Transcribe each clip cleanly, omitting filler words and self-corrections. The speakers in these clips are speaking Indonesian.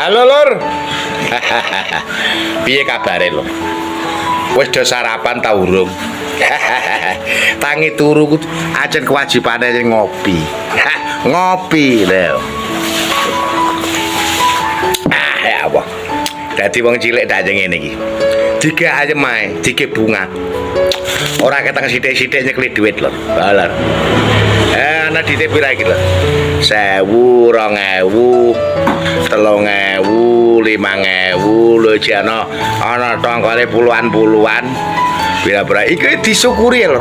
Halo Lur. Piye kabare Lur? Wis do sarapan ta urung? Tangi turu ku ajen kewajibane ngopi. Ngopi lho. Ya apa? Dadi wong cilik dak ngene iki. Diga ayem ae, dike bunga. Ora keteng sithik-sithik nyekli dhuwit lho. Balar. Ana dite pira iki lho? 1000, 2000, 3000, 5000 lho jana ana tongkole puluhan-puluhan. Pira-pira iki disyukuri lho.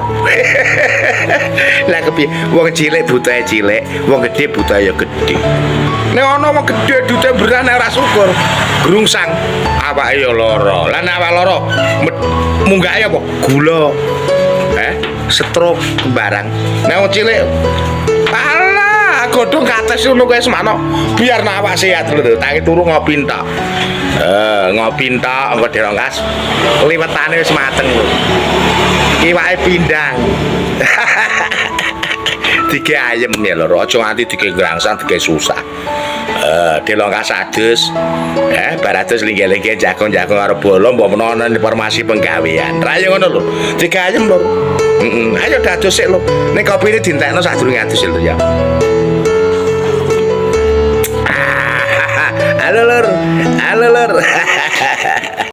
Lah kepiye? Wong cilik butahe cilik, wong gedhe butahe ya gedhe. Nek ana wong gedhe dute beran ora syukur, grungsang awake ya lara. Lah nek awak lara munggah apa? Gula. Stroke barang. Nek wong cilik alah godhong kates ngono kuwi semono biar nek awak sehat lho. Tangi turu ngopi entok. Ngopi entok engko dirongkas. Liwetane wis mateng lho. Iwake pindang. Dike ayem ya lho, aja nganti dike grangsang, dike susah. Dilongkas adus. Bar adus linggih-linggih jagung-jagung karo bolo mbok menawa informasi penggawean. Ra yo ngono lho. Dike ayem lho. Ayo dadus sik lho. Ning kopine dientekno sadurunge adus lho ya. Halo Lur. Halo Lur.